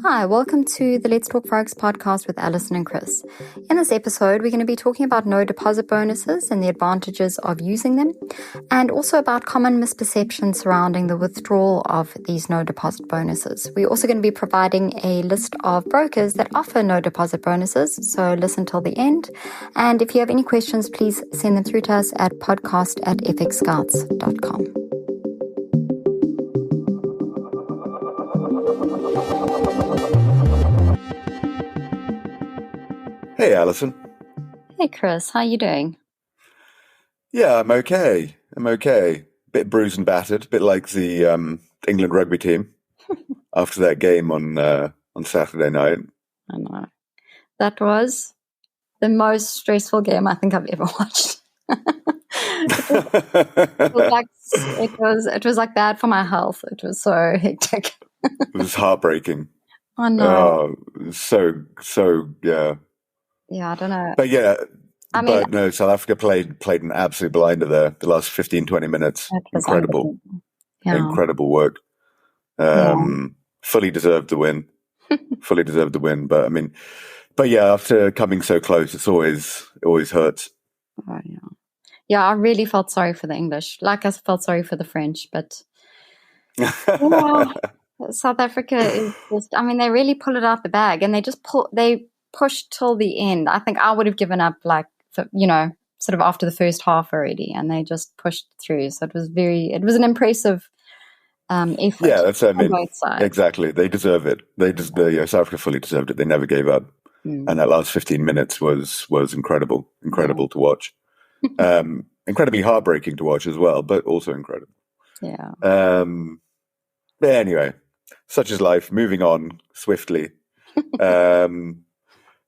Hi, welcome to the Let's Talk Forex podcast with Alison and Chris. In this episode, we're going to be talking about no deposit bonuses and the advantages of using them, and also about common misperceptions surrounding the withdrawal of these no deposit bonuses. We're also going to be providing a list of brokers that offer no deposit bonuses, so listen till the end. And if you have any questions, please send them through to us at podcast@fxscouts.com. Hey, Alison. Hey, Chris. How are you doing? Yeah, I'm okay. Bit bruised and battered, bit like the England rugby team after that game on Saturday night. I know. That was the most stressful game I think I've ever watched. It was like bad for my health. It was so hectic. It was heartbreaking. I know. So yeah. Yeah, I don't know. But yeah, no, South Africa played an absolute blinder there. The last 15, 20 minutes. Incredible. Yeah. Incredible work. Fully deserved the win. But yeah, after coming so close, it always hurts. Oh, yeah. Yeah, I really felt sorry for the English. Like I felt sorry for the French, but South Africa is just, they really pull it out the bag, and they pushed till the end. I think I would have given up sort of after the first half already, and they just pushed through. So it was an impressive effort. Yeah, that's on both sides. Exactly. They deserve it. South Africa fully deserved it. They never gave up. And that last 15 minutes was incredible to watch. Incredibly heartbreaking to watch as well, but also incredible. Yeah. But anyway, such is life. Moving on swiftly.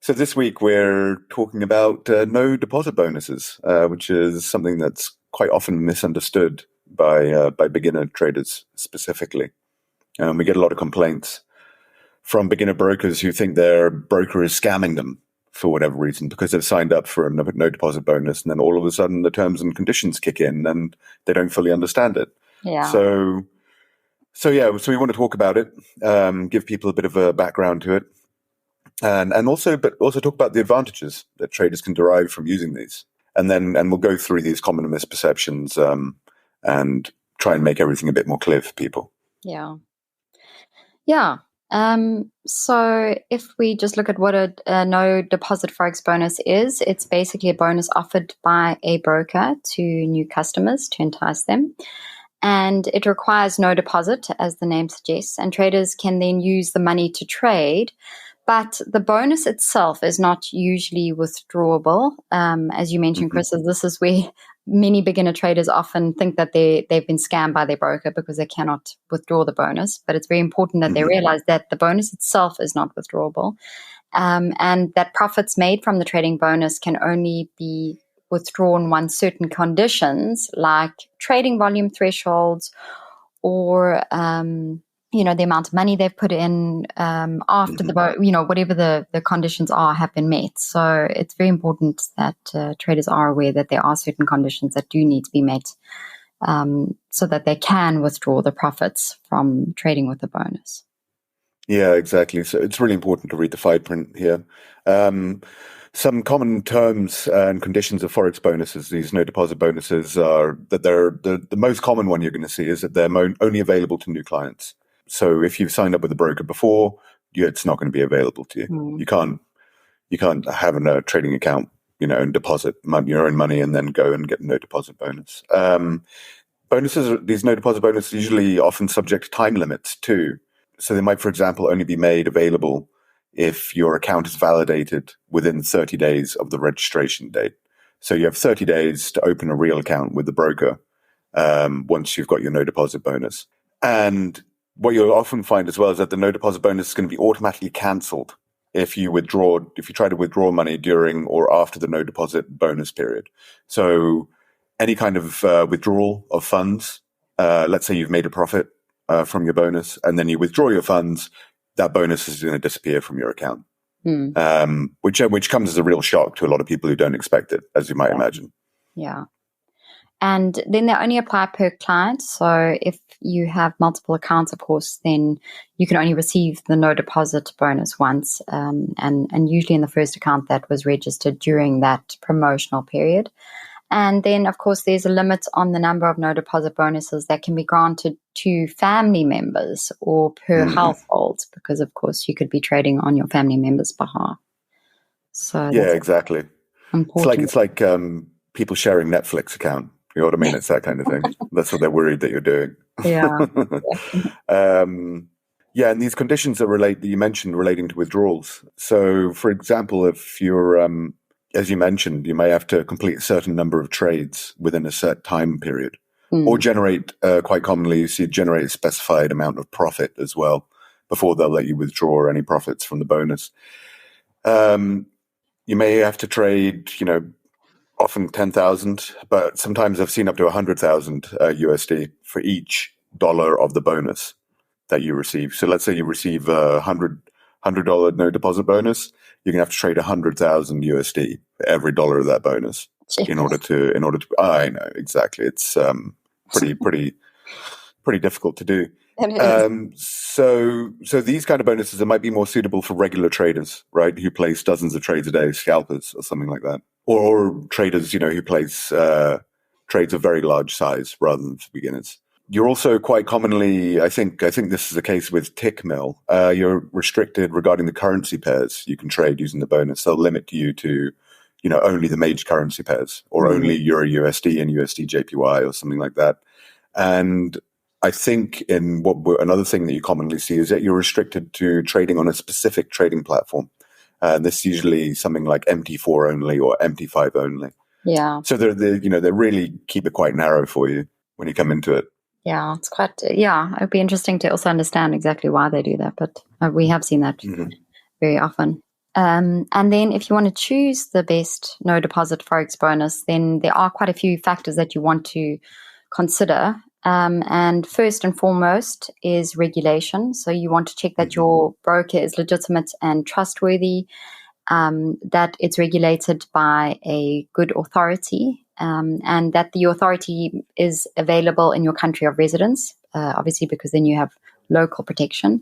So this week we're talking about no deposit bonuses, which is something that's quite often misunderstood by beginner traders specifically. We get a lot of complaints from beginner brokers who think their broker is scamming them for whatever reason because they've signed up for a no deposit bonus, and then all of a sudden the terms and conditions kick in and they don't fully understand it. Yeah. So we want to talk about it, give people a bit of a background to it. And also talk about the advantages that traders can derive from using these, and we'll go through these common misperceptions and try and make everything a bit more clear for people. Yeah. So if we just look at what a no deposit forex bonus is, it's basically a bonus offered by a broker to new customers to entice them. And it requires no deposit, as the name suggests, and traders can then use the money to trade. But the bonus itself is not usually withdrawable. As you mentioned, Chris, this is where many beginner traders often think that they've been scammed by their broker because they cannot withdraw the bonus. But it's very important that they realize that the bonus itself is not withdrawable, and that profits made from the trading bonus can only be withdrawn on certain conditions, like trading volume thresholds or the amount of money they've put in after whatever the conditions have been met. So it's very important that traders are aware that there are certain conditions that do need to be met so that they can withdraw the profits from trading with the bonus. Yeah, exactly. So it's really important to read the fine print here. Some common terms and conditions of forex bonuses, these no deposit bonuses, are that they're the most common one you're going to see is that they're only available to new clients. So if you've signed up with a broker before, it's not going to be available to you. You can't have a trading account, and deposit your own money and then go and get a no deposit bonus. These no deposit bonuses usually often subject to time limits too. So they might, for example, only be made available if your account is validated within 30 days of the registration date. So you have 30 days to open a real account with the broker once you've got your no deposit bonus. And what you'll often find as well is that the no deposit bonus is going to be automatically cancelled if you try to withdraw money during or after the no deposit bonus period. So any kind of withdrawal of funds, let's say you've made a profit from your bonus and then you withdraw your funds, that bonus is going to disappear from your account, which comes as a real shock to a lot of people who don't expect it, as you might imagine. Yeah. And then they only apply per client. So if you have multiple accounts, of course, then you can only receive the no deposit bonus once. And usually in the first account that was registered during that promotional period. And then, of course, there's a limit on the number of no deposit bonuses that can be granted to family members or per household, because, of course, you could be trading on your family members' behalf. So yeah, exactly. important. It's like people sharing Netflix account. You know what I mean? It's that kind of thing. That's what they're worried that you're doing. Yeah. Yeah, and these conditions that you mentioned relating to withdrawals. So, for example, if you're, as you mentioned, you may have to complete a certain number of trades within a set time period, or generate, quite commonly, you see generate a specified amount of profit as well before they'll let you withdraw any profits from the bonus. You may have to trade, often 10,000, but sometimes I've seen up to 100,000 USD for each dollar of the bonus that you receive. So let's say you receive a $100 no deposit bonus, you're gonna have to trade 100,000 USD for every dollar of that bonus in order to. I know exactly. It's pretty difficult to do. So these kind of bonuses, might be more suitable for regular traders, right? Who place dozens of trades a day, scalpers or something like that, or traders, who place trades of very large size rather than for beginners. You're also quite commonly, I think this is the case with tick mill. You're restricted regarding the currency pairs you can trade using the bonus. They'll limit you to, only the major currency pairs, or only Euro USD and USD JPY or something like that. And I think another thing that you commonly see is that you're restricted to trading on a specific trading platform. This is usually something like MT4 only or MT5 only. Yeah. So they really keep it quite narrow for you when you come into it. Yeah, it's quite, it'd be interesting to also understand exactly why they do that, but we have seen that very often. And then if you want to choose the best no deposit Forex bonus, then there are quite a few factors that you want to consider. And first and foremost is regulation. So you want to check that your broker is legitimate and trustworthy, that it's regulated by a good authority, and that the authority is available in your country of residence, obviously, because then you have local protection.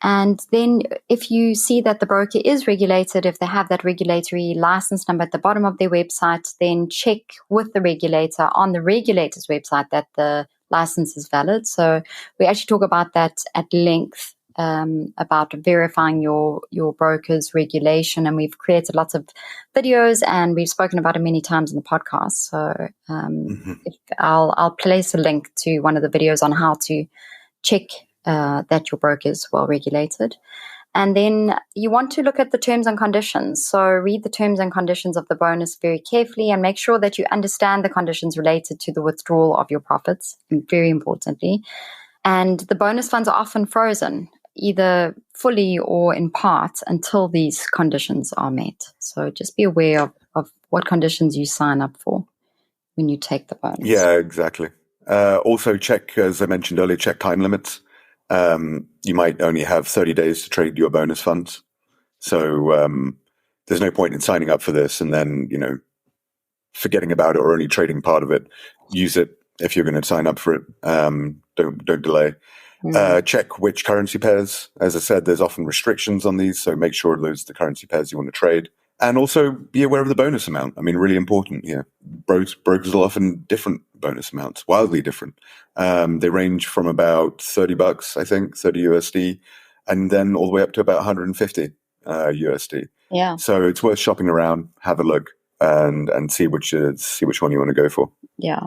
And then if you see that the broker is regulated, if they have that regulatory license number at the bottom of their website, then check with the regulator on the regulator's website that the license is valid. So we actually talk about that at length, about verifying your broker's regulation. And we've created lots of videos and we've spoken about it many times in the podcast. So I'll place a link to one of the videos on how to check that your broker is well regulated. And then you want to look at the terms and conditions. So read the terms and conditions of the bonus very carefully and make sure that you understand the conditions related to the withdrawal of your profits, very importantly. And the bonus funds are often frozen, either fully or in part, until these conditions are met. So just be aware of what conditions you sign up for when you take the bonus. Yeah, exactly. Also check, as I mentioned earlier, check time limits. You might only have 30 days to trade your bonus funds. So there's no point in signing up for this and then, forgetting about it or only trading part of it. Use it if you're going to sign up for it. Don't delay. Check which currency pairs. As I said, there's often restrictions on these, so make sure those are the currency pairs you want to trade. And also be aware of the bonus amount. I mean, really important here. Brokers will often different bonus amounts, wildly different. They range from about $30, I think, 30 USD, and then all the way up to about 150 USD. Yeah. So it's worth shopping around, have a look, and see which one you want to go for. Yeah.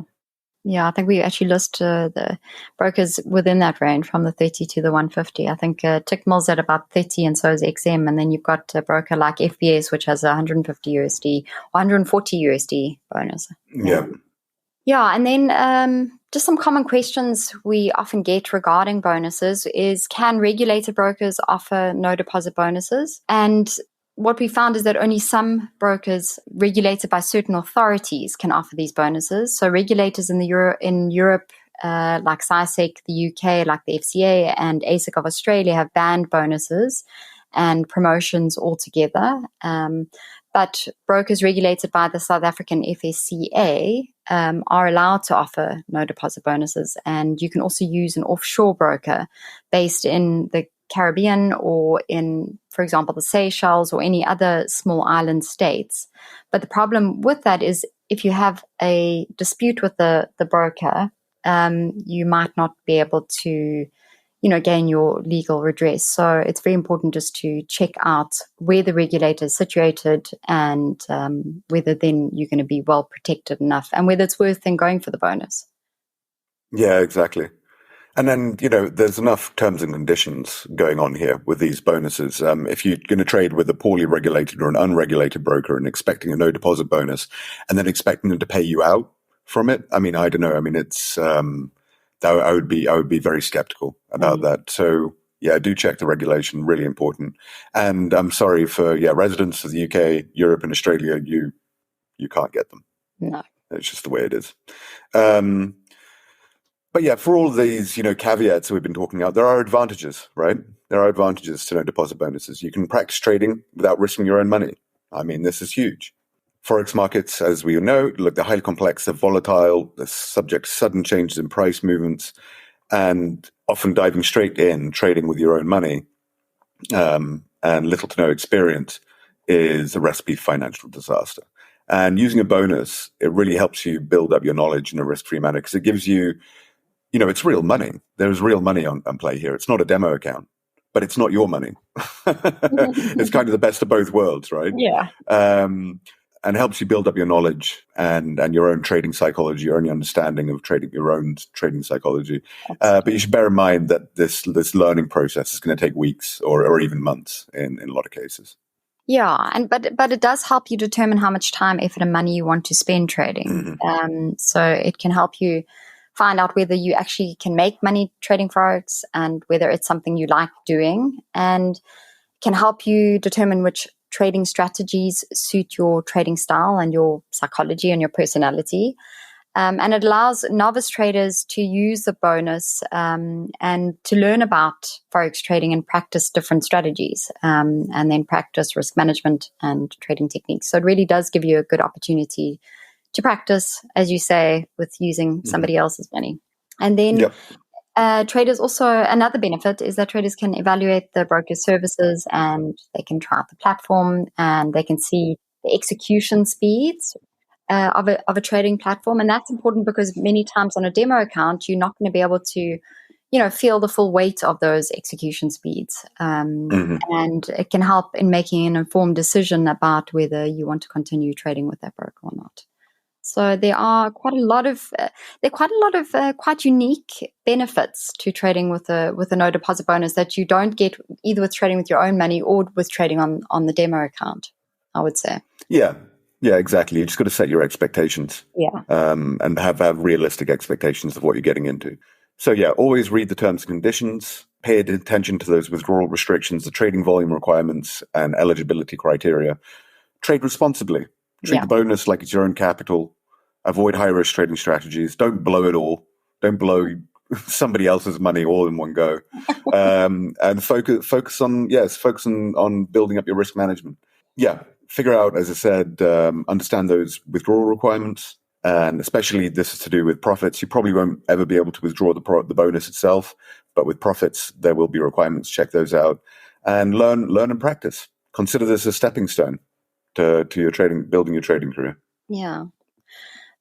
Yeah, I think we actually list the brokers within that range from the 30 to the 150. I think Tickmill's at about 30 and so is XM. And then you've got a broker like FBS, which has 150 USD, 140 USD bonus. Yeah. Yeah, and then just some common questions we often get regarding bonuses is, can regulated brokers offer no deposit bonuses? And what we found is that only some brokers regulated by certain authorities can offer these bonuses. So regulators in Europe, like CISEC, the UK, like the FCA and ASIC of Australia, have banned bonuses and promotions altogether. But brokers regulated by the South African FSCA are allowed to offer no deposit bonuses. And you can also use an offshore broker based in the Caribbean or in, for example, the Seychelles or any other small island states. But the problem with that is if you have a dispute with the broker, you might not be able to gain your legal redress. So it's very important just to check out where the regulator is situated and whether then you're going to be well protected enough and whether it's worth then going for the bonus. Yeah, exactly. And then, there's enough terms and conditions going on here with these bonuses. If you're going to trade with a poorly regulated or an unregulated broker and expecting a no deposit bonus and then expecting them to pay you out from it, I don't know. It's, I would be very skeptical about that. So yeah, do check the regulation, really important. And I'm sorry for, residents of the UK, Europe and Australia, you can't get them. No. It's just the way it is. But yeah, for all of these, caveats that we've been talking about, there are advantages, right? There are advantages to no deposit bonuses. You can practice trading without risking your own money. This is huge. Forex markets, as we know, they're highly complex, they're volatile, they're subject to sudden changes in price movements, and often diving straight in, trading with your own money, and little to no experience is a recipe for financial disaster. And using a bonus, it really helps you build up your knowledge in a risk-free manner because it gives you, it's real money. There's real money on play here. It's not a demo account, but it's not your money. It's kind of the best of both worlds, right? Yeah. And helps you build up your knowledge and your own trading psychology, your own understanding of your own trading psychology. But you should bear in mind that this learning process is going to take weeks or even months in a lot of cases. Yeah, but it does help you determine how much time, effort, and money you want to spend trading. So it can help you find out whether you actually can make money trading Forex and whether it's something you like doing, and can help you determine which trading strategies suit your trading style and your psychology and your personality. And it allows novice traders to use the bonus and to learn about Forex trading and practice different strategies and then practice risk management and trading techniques. So it really does give you a good opportunity to practice, as you say, with using somebody else's money. And then traders also, another benefit is that traders can evaluate the broker's services and they can try out the platform and they can see the execution speeds of a trading platform. And that's important because many times on a demo account, you're not going to be able to, feel the full weight of those execution speeds. And it can help in making an informed decision about whether you want to continue trading with that broker or not. So there are quite a lot of quite unique benefits to trading with a no deposit bonus that you don't get either with trading with your own money or with trading on the demo account, I would say. Yeah, exactly. You just got to set your expectations. Yeah. And have realistic expectations of what you're getting into. So yeah, always read the terms and conditions, pay attention to those withdrawal restrictions, the trading volume requirements, and eligibility criteria. Trade responsibly. Treat the bonus like it's your own capital. Avoid high-risk trading strategies. Don't blow it all. Don't blow somebody else's money all in one go. And focus on building up your risk management. Yeah, figure out, as I said, understand those withdrawal requirements. And especially this is to do with profits. You probably won't ever be able to withdraw the bonus itself, but with profits, there will be requirements. Check those out and learn and practice. Consider this a stepping stone to your building your trading career. Yeah.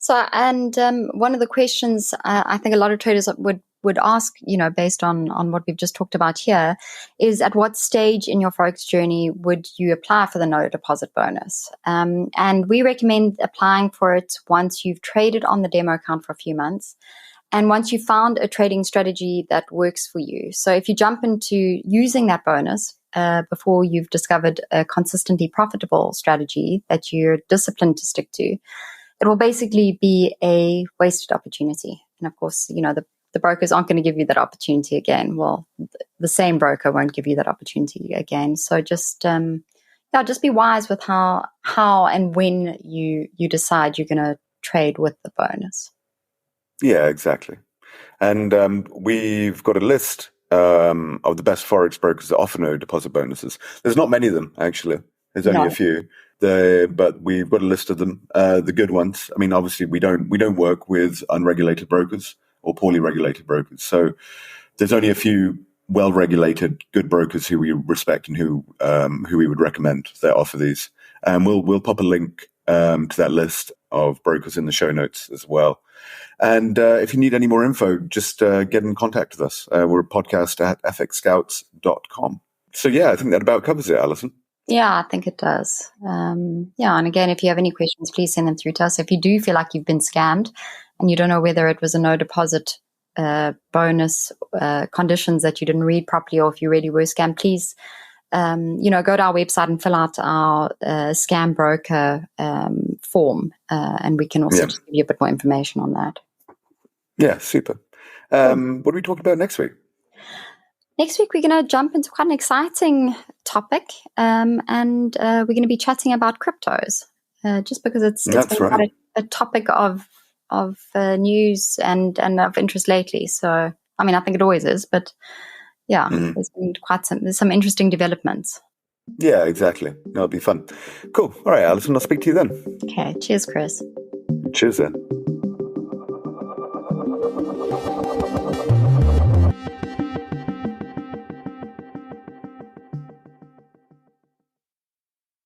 So, and one of the questions I think a lot of traders would ask, based on what we've just talked about here, is at what stage in your Forex journey would you apply for the no deposit bonus? And we recommend applying for it once you've traded on the demo account for a few months and once you've found a trading strategy that works for you. So if you jump into using that bonus before you've discovered a consistently profitable strategy that you're disciplined to stick to, it will basically be a wasted opportunity. And of course, the brokers aren't going to give you that opportunity again. Well, the same broker won't give you that opportunity again. So just be wise with how and when you decide you're going to trade with the bonus. Yeah, exactly. And we've got a list of the best Forex brokers that offer no deposit bonuses. There's not many of them, actually. There's only a few. But we've got a list of them, the good ones. I mean, obviously, we don't work with unregulated brokers or poorly regulated brokers. So there's only a few well-regulated, good brokers who we respect and who we would recommend that offer these. And we'll pop a link to that list of brokers in the show notes as well. And if you need any more info, just get in contact with us. We're a podcast at fxscouts.com. So yeah, I think that about covers it, Alison. Yeah, I think it does. And again, if you have any questions, please send them through to us. If you do feel like you've been scammed and you don't know whether it was a no deposit bonus conditions that you didn't read properly, or if you really were scammed, please go to our website and fill out our scam broker form, and we can also just give you a bit more information on that. Yeah, super. What are we talking about next week? Next week, we're going to jump into quite an exciting topic, and we're going to be chatting about cryptos, just because it's been quite a topic of news and of interest lately. So, I mean, I think it always is, but yeah, there's been there's some interesting developments. Yeah, exactly. That'll be fun. Cool. All right, Alison, I'll speak to you then. Okay. Cheers, Chris. Cheers then.